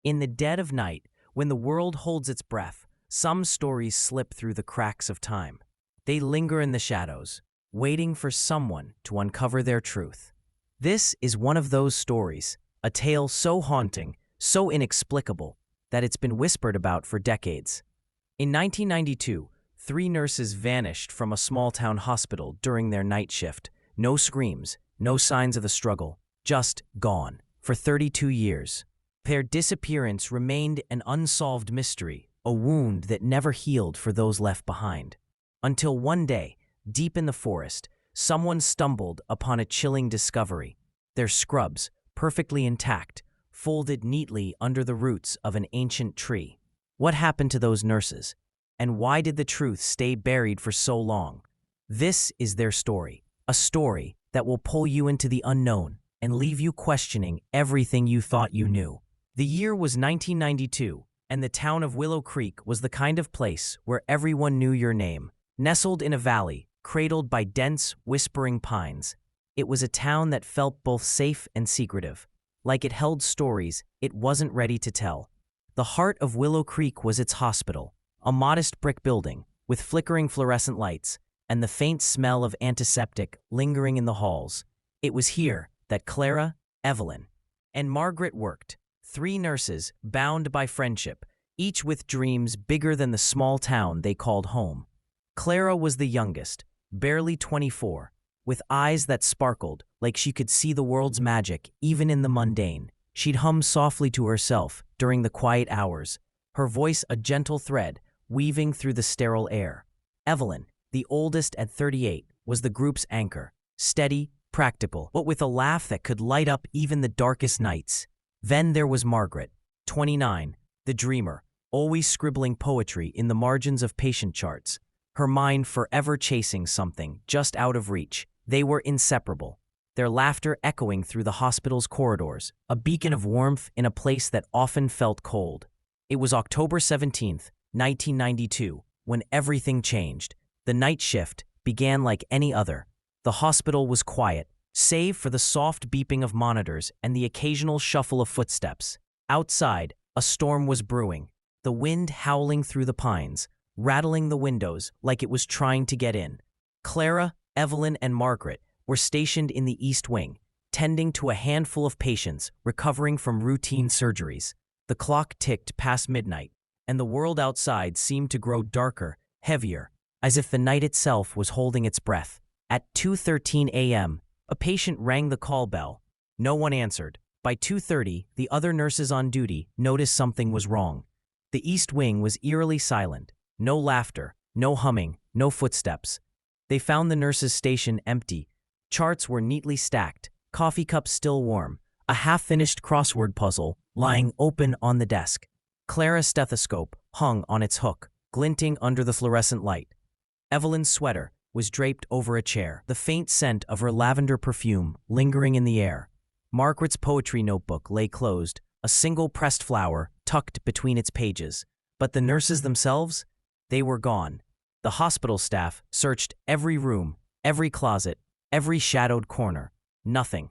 In the dead of night, when the world holds its breath, some stories slip through the cracks of time. They linger in the shadows, waiting for someone to uncover their truth. This is one of those stories, a tale so haunting, so inexplicable, that it's been whispered about for decades. In 1992, 3 nurses vanished from a small-town hospital during their night shift. No screams, no signs of the struggle, just gone. For 32 years. Their disappearance remained an unsolved mystery, a wound that never healed for those left behind. Until one day, deep in the forest, someone stumbled upon a chilling discovery. Their scrubs, perfectly intact, folded neatly under the roots of an ancient tree. What happened to those nurses? And why did the truth stay buried for so long? This is their story, a story that will pull you into the unknown and leave you questioning everything you thought you knew. The year was 1992, and the town of Willow Creek was the kind of place where everyone knew your name. Nestled in a valley, cradled by dense, whispering pines, it was a town that felt both safe and secretive. Like it held stories it wasn't ready to tell. The heart of Willow Creek was its hospital, a modest brick building with flickering fluorescent lights and the faint smell of antiseptic lingering in the halls. It was here that Clara, Evelyn, and Margaret worked, 3 nurses bound by friendship, each with dreams bigger than the small town they called home. Clara was the youngest, barely 24, with eyes that sparkled like she could see the world's magic even in the mundane. She'd hum softly to herself during the quiet hours, her voice a gentle thread weaving through the sterile air. Evelyn, the oldest at 38, was the group's anchor, steady, practical, but with a laugh that could light up even the darkest nights. Then there was Margaret, 29, the dreamer, always scribbling poetry in the margins of patient charts, her mind forever chasing something just out of reach. They were inseparable, their laughter echoing through the hospital's corridors, a beacon of warmth in a place that often felt cold. It was October 17th, 1992, when everything changed. The night shift began like any other. The hospital was quiet, save for the soft beeping of monitors and the occasional shuffle of footsteps. Outside, a storm was brewing, the wind howling through the pines, rattling the windows like it was trying to get in. Clara, Evelyn, and Margaret were stationed in the East Wing, tending to a handful of patients recovering from routine surgeries. The clock ticked past midnight, and the world outside seemed to grow darker, heavier, as if the night itself was holding its breath. At 2:13 a.m., a patient rang the call bell. No one answered. By 2:30, the other nurses on duty noticed something was wrong. The East Wing was eerily silent. No laughter, no humming, no footsteps. They found the nurses' station empty. Charts were neatly stacked, coffee cups still warm, a half-finished crossword puzzle lying open on the desk. Clara's stethoscope hung on its hook, glinting under the fluorescent light. Evelyn's sweater was draped over a chair, the faint scent of her lavender perfume lingering in the air. Margaret's poetry notebook lay closed, a single pressed flower tucked between its pages. But the nurses themselves? They were gone. The hospital staff searched every room, every closet, every shadowed corner. Nothing.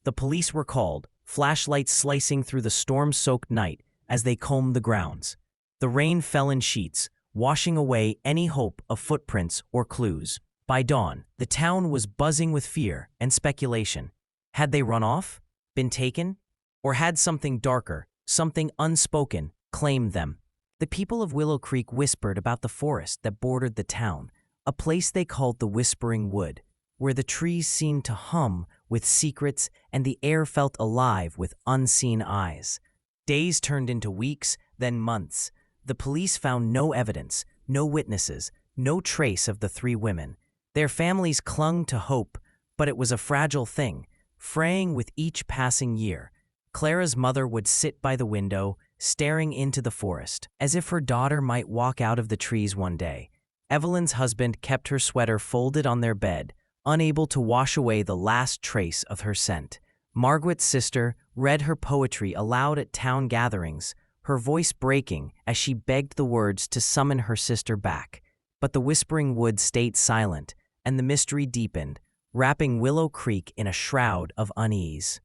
The police were called, flashlights slicing through the storm-soaked night as they combed the grounds. The rain fell in sheets, washing away any hope of footprints or clues. By dawn, the town was buzzing with fear and speculation. Had they run off? Been taken? Or had something darker, something unspoken, claimed them? The people of Willow Creek whispered about the forest that bordered the town, a place they called the Whispering Wood, where the trees seemed to hum with secrets and the air felt alive with unseen eyes. Days turned into weeks, then months. The police found no evidence, no witnesses, no trace of the 3 women. Their families clung to hope, but it was a fragile thing, fraying with each passing year. Clara's mother would sit by the window, staring into the forest, as if her daughter might walk out of the trees one day. Evelyn's husband kept her sweater folded on their bed, unable to wash away the last trace of her scent. Margaret's sister read her poetry aloud at town gatherings, her voice breaking as she begged the words to summon her sister back. But the Whispering Wood stayed silent, and the mystery deepened, wrapping Willow Creek in a shroud of unease.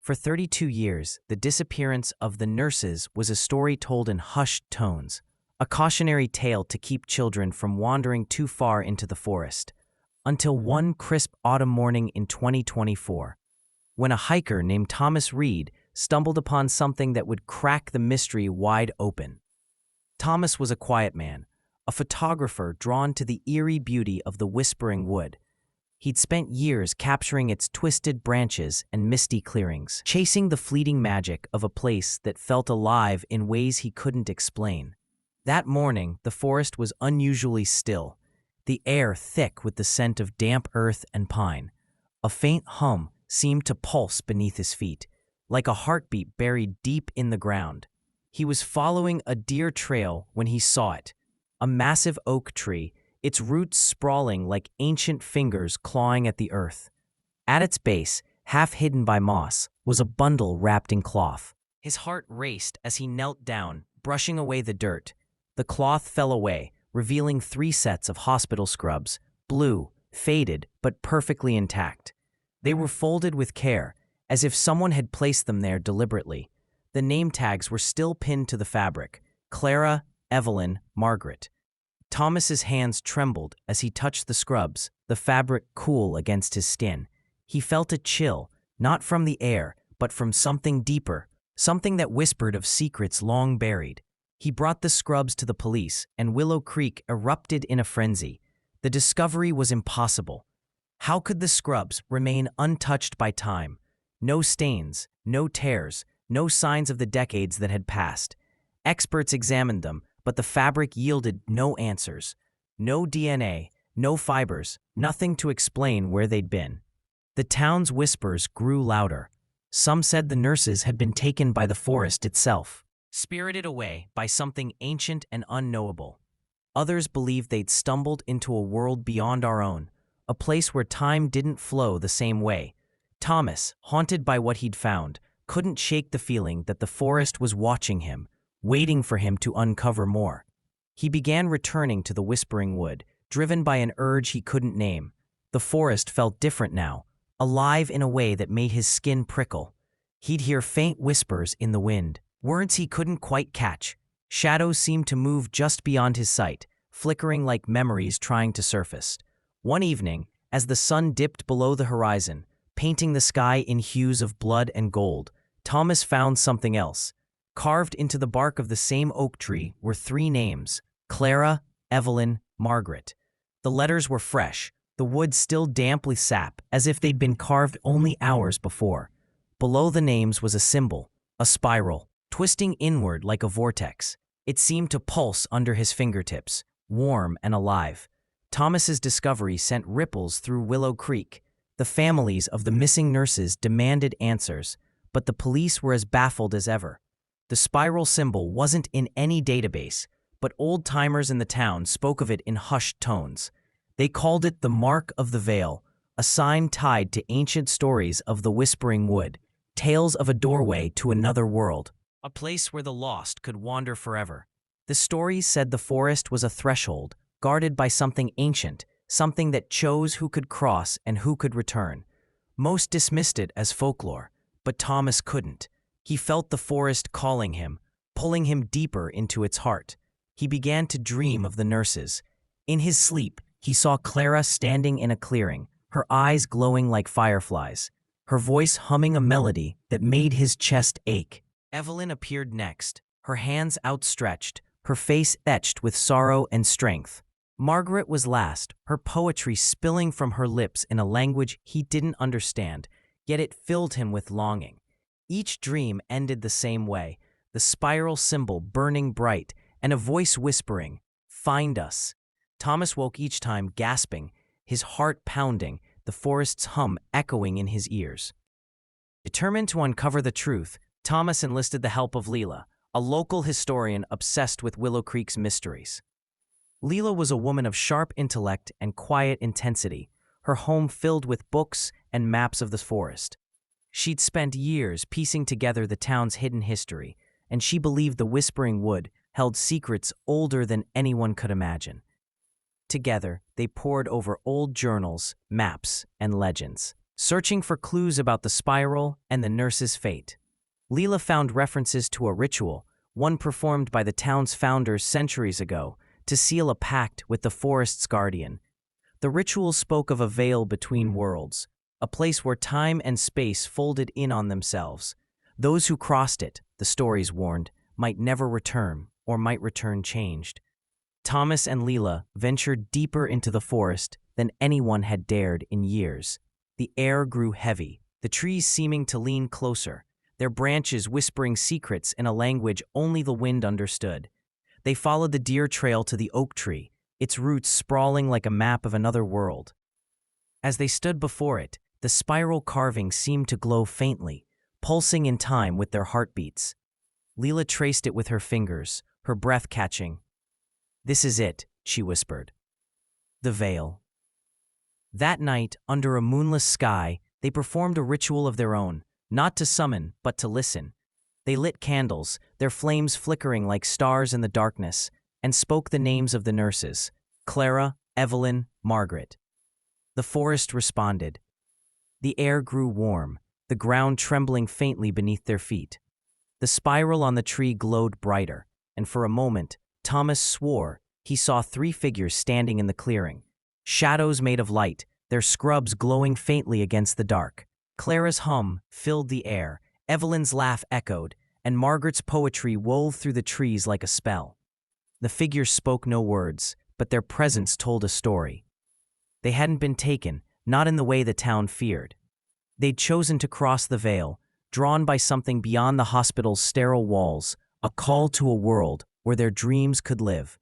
For 32 years, the disappearance of the nurses was a story told in hushed tones, a cautionary tale to keep children from wandering too far into the forest. Until one crisp autumn morning in 2024, when a hiker named Thomas Reed stumbled upon something that would crack the mystery wide open. Thomas was a quiet man, a photographer drawn to the eerie beauty of the Whispering Wood. He'd spent years capturing its twisted branches and misty clearings, chasing the fleeting magic of a place that felt alive in ways he couldn't explain. That morning, the forest was unusually still, the air thick with the scent of damp earth and pine. A faint hum seemed to pulse beneath his feet, like a heartbeat buried deep in the ground. He was following a deer trail when he saw it, a massive oak tree, its roots sprawling like ancient fingers clawing at the earth. At its base, half hidden by moss, was a bundle wrapped in cloth. His heart raced as he knelt down, brushing away the dirt. The cloth fell away, revealing 3 sets of hospital scrubs, blue, faded, but perfectly intact. They were folded with care, as if someone had placed them there deliberately. The name tags were still pinned to the fabric: Clara, Evelyn, Margaret. Thomas's hands trembled as he touched the scrubs, the fabric cool against his skin. He felt a chill, not from the air, but from something deeper, something that whispered of secrets long buried. He brought the scrubs to the police, and Willow Creek erupted in a frenzy. The discovery was impossible. How could the scrubs remain untouched by time? No stains, no tears, no signs of the decades that had passed. Experts examined them, but the fabric yielded no answers. No DNA, no fibers, nothing to explain where they'd been. The town's whispers grew louder. Some said the nurses had been taken by the forest itself, spirited away by something ancient and unknowable. Others believed they'd stumbled into a world beyond our own, a place where time didn't flow the same way. Thomas, haunted by what he'd found, couldn't shake the feeling that the forest was watching him, waiting for him to uncover more. He began returning to the Whispering Wood, driven by an urge he couldn't name. The forest felt different now, alive in a way that made his skin prickle. He'd hear faint whispers in the wind, words he couldn't quite catch. Shadows seemed to move just beyond his sight, flickering like memories trying to surface. One evening, as the sun dipped below the horizon, painting the sky in hues of blood and gold, Thomas found something else. Carved into the bark of the same oak tree were 3 names: Clara, Evelyn, Margaret. The letters were fresh, the wood still damp with sap, as if they'd been carved only hours before. Below the names was a symbol, a spiral, twisting inward like a vortex. It seemed to pulse under his fingertips, warm and alive. Thomas's discovery sent ripples through Willow Creek. The families of the missing nurses demanded answers, but the police were as baffled as ever. The spiral symbol wasn't in any database, but old-timers in the town spoke of it in hushed tones. They called it the Mark of the Veil, a sign tied to ancient stories of the Whispering Wood, tales of a doorway to another world, a place where the lost could wander forever. The stories said the forest was a threshold, guarded by something ancient, something that chose who could cross and who could return. Most dismissed it as folklore, but Thomas couldn't. He felt the forest calling him, pulling him deeper into its heart. He began to dream of the nurses. In his sleep, he saw Clara standing in a clearing, her eyes glowing like fireflies, her voice humming a melody that made his chest ache. Evelyn appeared next, her hands outstretched, her face etched with sorrow and strength. Margaret was last, her poetry spilling from her lips in a language he didn't understand, yet it filled him with longing. Each dream ended the same way, the spiral symbol burning bright, and a voice whispering, "Find us." Thomas woke each time gasping, his heart pounding, the forest's hum echoing in his ears. Determined to uncover the truth, Thomas enlisted the help of Leela, a local historian obsessed with Willow Creek's mysteries. Leela was a woman of sharp intellect and quiet intensity, her home filled with books and maps of the forest. She'd spent years piecing together the town's hidden history, and she believed the Whispering Wood held secrets older than anyone could imagine. Together, they pored over old journals, maps, and legends. searching for clues about the spiral and the nurse's fate. Leela found references to a ritual, one performed by the town's founders centuries ago, to seal a pact with the forest's guardian. The ritual spoke of a veil between worlds, a place where time and space folded in on themselves. Those who crossed it, the stories warned, might never return, or might return changed. Thomas and Leela ventured deeper into the forest than anyone had dared in years. The air grew heavy, the trees seeming to lean closer, their branches whispering secrets in a language only the wind understood. They followed the deer trail to the oak tree, its roots sprawling like a map of another world. As they stood before it, the spiral carving seemed to glow faintly, pulsing in time with their heartbeats. Leela traced it with her fingers, her breath catching. "This is it," she whispered. "The veil." That night, under a moonless sky, they performed a ritual of their own, not to summon, but to listen. They lit candles, their flames flickering like stars in the darkness, and spoke the names of the nurses: Clara, Evelyn, Margaret. The forest responded. The air grew warm, the ground trembling faintly beneath their feet. The spiral on the tree glowed brighter, and for a moment, Thomas swore he saw 3 figures standing in the clearing. Shadows made of light, their scrubs glowing faintly against the dark. Clara's hum filled the air, Evelyn's laugh echoed, and Margaret's poetry wove through the trees like a spell. The figures spoke no words, but their presence told a story. They hadn't been taken, not in the way the town feared. They'd chosen to cross the veil, drawn by something beyond the hospital's sterile walls, a call to a world where their dreams could live.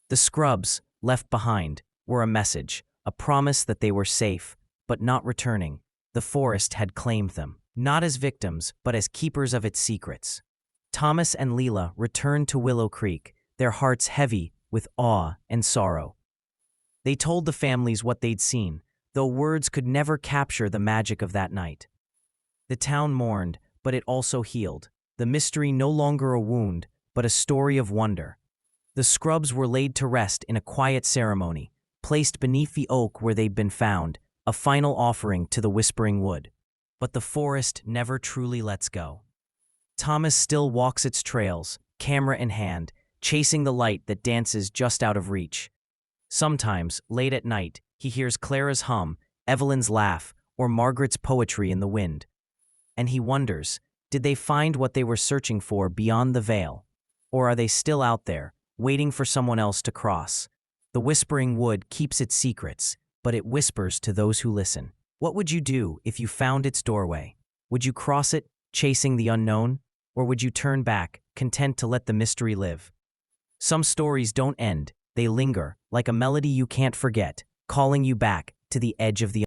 The scrubs, left behind, were a message, a promise that they were safe, but not returning. The forest had claimed them, not as victims, but as keepers of its secrets. Thomas and Leela returned to Willow Creek, their hearts heavy with awe and sorrow. They told the families what they'd seen, though words could never capture the magic of that night. The town mourned, but it also healed, the mystery no longer a wound, but a story of wonder. The scrubs were laid to rest in a quiet ceremony, placed beneath the oak where they'd been found, a final offering to the Whispering Wood. But the forest never truly lets go. Thomas still walks its trails, camera in hand, chasing the light that dances just out of reach. Sometimes, late at night, he hears Clara's hum, Evelyn's laugh, or Margaret's poetry in the wind. And he wonders, did they find what they were searching for beyond the veil? Or are they still out there, waiting for someone else to cross? The Whispering Wood keeps its secrets, but it whispers to those who listen. What would you do if you found its doorway? Would you cross it, chasing the unknown? Or would you turn back, content to let the mystery live? Some stories don't end, they linger, like a melody you can't forget, calling you back to the edge of the